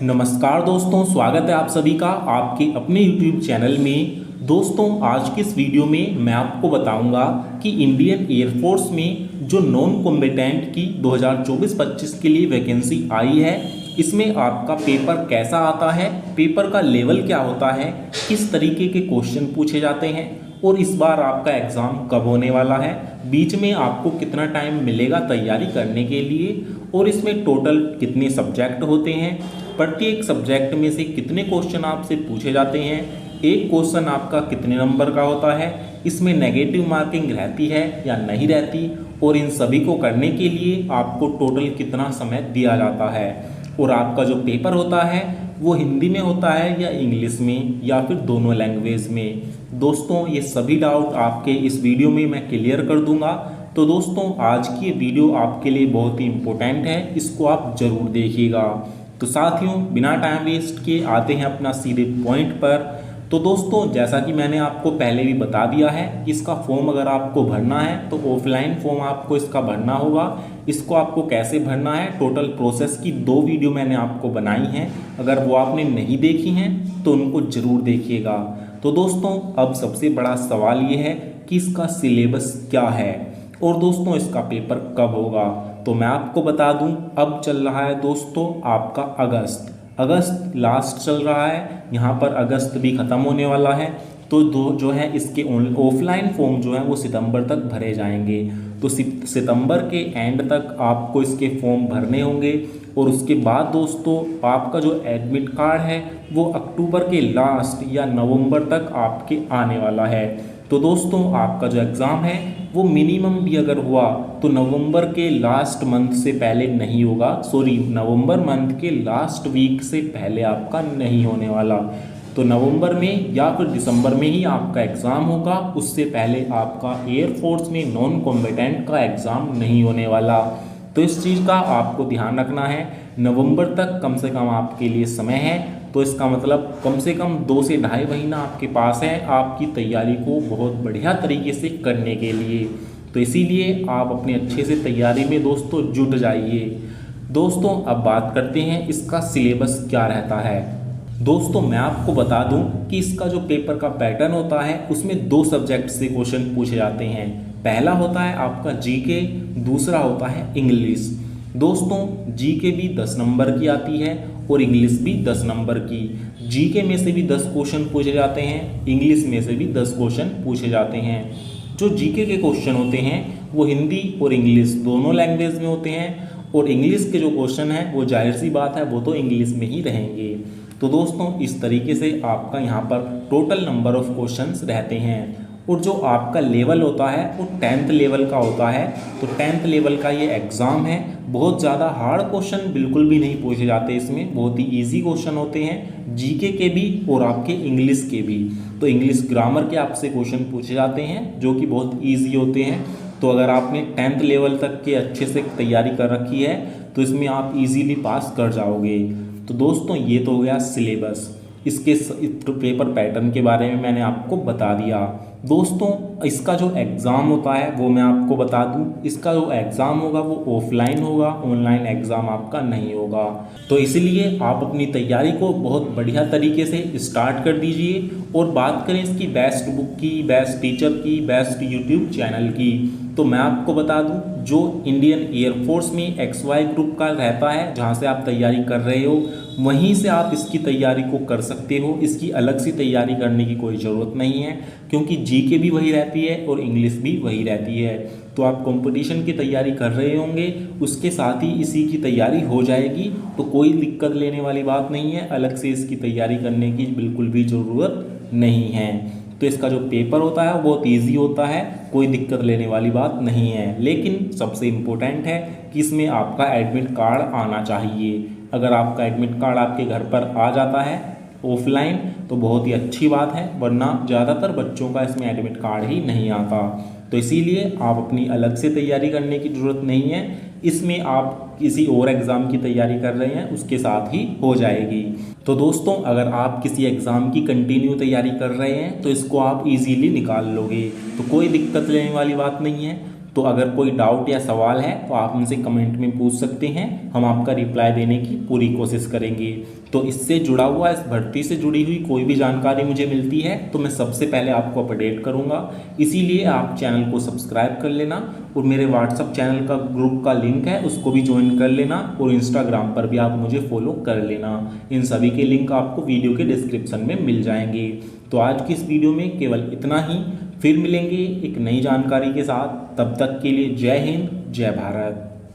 नमस्कार दोस्तों, स्वागत है आप सभी का आपके अपने YouTube चैनल में। दोस्तों, आज की इस वीडियो में मैं आपको बताऊंगा कि इंडियन एयरफोर्स में जो नॉन कॉम्बेटेंट की 2024-25 के लिए वैकेंसी आई है, इसमें आपका पेपर कैसा आता है, पेपर का लेवल क्या होता है, किस तरीके के क्वेश्चन पूछे जाते हैं और इस बार आपका एग्ज़ाम कब होने वाला है, बीच में आपको कितना टाइम मिलेगा तैयारी करने के लिए और इसमें टोटल कितने सब्जेक्ट होते हैं, प्रत्येक सब्जेक्ट में से कितने क्वेश्चन आपसे पूछे जाते हैं, एक क्वेश्चन आपका कितने नंबर का होता है, इसमें नेगेटिव मार्किंग रहती है या नहीं रहती और इन सभी को करने के लिए आपको टोटल कितना समय दिया जाता है और आपका जो पेपर होता है वो हिंदी में होता है या इंग्लिश में या फिर दोनों लैंग्वेज में। दोस्तों, ये सभी डाउट आपके इस वीडियो में मैं क्लियर कर दूंगा। तो दोस्तों, आज की ये वीडियो आपके लिए बहुत ही इम्पोर्टेंट है, इसको आप ज़रूर देखिएगा। तो साथियों, बिना टाइम वेस्ट किए आते हैं अपना सीधे पॉइंट पर। तो दोस्तों, जैसा कि मैंने आपको पहले भी बता दिया है, इसका फॉर्म अगर आपको भरना है तो ऑफलाइन फॉर्म आपको इसका भरना होगा। इसको आपको कैसे भरना है, टोटल प्रोसेस की 2 वीडियो मैंने आपको बनाई हैं, अगर वो आपने नहीं देखी हैं तो उनको ज़रूर देखिएगा। तो दोस्तों, अब सबसे बड़ा सवाल ये है कि इसका सिलेबस क्या है और दोस्तों इसका पेपर कब होगा। तो मैं आपको बता दूं, अब चल रहा है दोस्तों आपका अगस्त लास्ट चल रहा है, यहाँ पर अगस्त भी ख़त्म होने वाला है। तो जो है इसके ऑफलाइन फॉर्म जो है वो सितंबर तक भरे जाएंगे। तो सितंबर के एंड तक आपको इसके फॉर्म भरने होंगे और उसके बाद दोस्तों आपका जो एडमिट कार्ड है वो अक्टूबर के लास्ट या नवंबर तक आपके आने वाला है। तो दोस्तों, आपका जो एग्ज़ाम है वो मिनिमम भी अगर हुआ तो नवंबर के लास्ट मंथ से पहले नहीं होगा, नवंबर मंथ के लास्ट वीक से पहले आपका नहीं होने वाला। तो नवंबर में या फिर दिसंबर में ही आपका एग्ज़ाम होगा, उससे पहले आपका एयरफोर्स में नॉन कॉम्बेटेंट का एग्ज़ाम नहीं होने वाला। तो इस चीज़ का आपको ध्यान रखना है। नवंबर तक कम से कम आपके लिए समय है, तो इसका मतलब कम से कम 2 से ढाई महीना आपके पास है आपकी तैयारी को बहुत बढ़िया तरीके से करने के लिए। तो इसीलिए आप अपने अच्छे से तैयारी में दोस्तों जुट जाइए। दोस्तों, अब बात करते हैं इसका सिलेबस क्या रहता है। दोस्तों, मैं आपको बता दूं कि इसका जो पेपर का पैटर्न होता है उसमें 2 सब्जेक्ट से क्वेश्चन पूछे जाते हैं। पहला होता है आपका जीके, दूसरा होता है इंग्लिश। दोस्तों, जीके भी 10 नंबर की आती है और इंग्लिश भी 10 नंबर की। जीके में से भी 10 क्वेश्चन पूछे जाते हैं, इंग्लिश में से भी 10 क्वेश्चन पूछे जाते हैं। जो जीके के क्वेश्चन होते हैं वो हिंदी और इंग्लिश दोनों लैंग्वेज में होते हैं और इंग्लिश के जो क्वेश्चन हैं वो जाहिर सी बात है वो तो इंग्लिश में ही रहेंगे। तो दोस्तों, इस तरीके से आपका यहाँ पर टोटल नंबर ऑफ क्वेश्चंस रहते हैं और जो आपका लेवल होता है वो 10th लेवल का होता है। तो 10th लेवल का ये एग्ज़ाम है। बहुत ज़्यादा हार्ड क्वेश्चन बिल्कुल भी नहीं पूछे जाते इसमें, बहुत ही इजी क्वेश्चन होते हैं, जीके के भी और आपके इंग्लिश के भी। तो इंग्लिश ग्रामर के आपसे क्वेश्चन पूछे जाते हैं जो कि बहुत ईजी होते हैं। तो अगर आपने 10th लेवल तक के अच्छे से तैयारी कर रखी है तो इसमें आप ईजीली पास कर जाओगे। तो दोस्तों, ये तो हो गया सिलेबस। इसके पेपर पैटर्न के बारे में मैंने आपको बता दिया। दोस्तों, इसका जो एग्ज़ाम होता है वो मैं आपको बता दूं, इसका जो एग्ज़ाम होगा वो ऑफलाइन होगा, ऑनलाइन एग्ज़ाम आपका नहीं होगा। तो इसलिए आप अपनी तैयारी को बहुत बढ़िया तरीके से स्टार्ट कर दीजिए। और बात करें इसकी बेस्ट बुक की, बेस्ट टीचर की, बेस्ट यूट्यूब चैनल की, तो मैं आपको बता दूं, जो इंडियन एयरफोर्स में XY ग्रुप का रहता है जहां से आप तैयारी कर रहे हो, वहीं से आप इसकी तैयारी को कर सकते हो। इसकी अलग से तैयारी करने की कोई ज़रूरत नहीं है क्योंकि जीके भी वही रहती है और इंग्लिश भी वही रहती है। तो आप कंपटीशन की तैयारी कर रहे होंगे, उसके साथ ही इसी की तैयारी हो जाएगी। तो कोई दिक्कत लेने वाली बात नहीं है, अलग से इसकी तैयारी करने की बिल्कुल भी ज़रूरत नहीं है। तो इसका जो पेपर होता है वो बहुत ईजी होता है, कोई दिक्कत लेने वाली बात नहीं है। लेकिन सबसे इम्पोर्टेंट है कि इसमें आपका एडमिट कार्ड आना चाहिए। अगर आपका एडमिट कार्ड आपके घर पर आ जाता है ऑफलाइन तो बहुत ही अच्छी बात है, वरना ज़्यादातर बच्चों का इसमें एडमिट कार्ड ही नहीं आता। तो इसीलिए आप अपनी अलग से तैयारी करने की ज़रूरत नहीं है, इसमें आप किसी और एग्ज़ाम की तैयारी कर रहे हैं उसके साथ ही हो जाएगी। तो दोस्तों, अगर आप किसी एग्ज़ाम की कंटिन्यू तैयारी कर रहे हैं तो इसको आप इजीली निकाल लोगे, तो कोई दिक्कत लेने वाली बात नहीं है। तो अगर कोई डाउट या सवाल है तो आप हमसे कमेंट में पूछ सकते हैं, हम आपका रिप्लाई देने की पूरी कोशिश करेंगे। तो इससे जुड़ा हुआ, इस भर्ती से जुड़ी हुई कोई भी जानकारी मुझे मिलती है तो मैं सबसे पहले आपको अपडेट करूंगा। इसीलिए आप चैनल को सब्सक्राइब कर लेना और मेरे व्हाट्सअप चैनल का ग्रुप का लिंक है उसको भी ज्वाइन कर लेना, और इंस्टाग्राम पर भी आप मुझे फॉलो कर लेना। इन सभी के लिंक आपको वीडियो के डिस्क्रिप्शन में मिल जाएंगे। तो आज की इस वीडियो में केवल इतना ही, फिर मिलेंगे एक नई जानकारी के साथ। तब तक के लिए जय हिंद, जय भारत।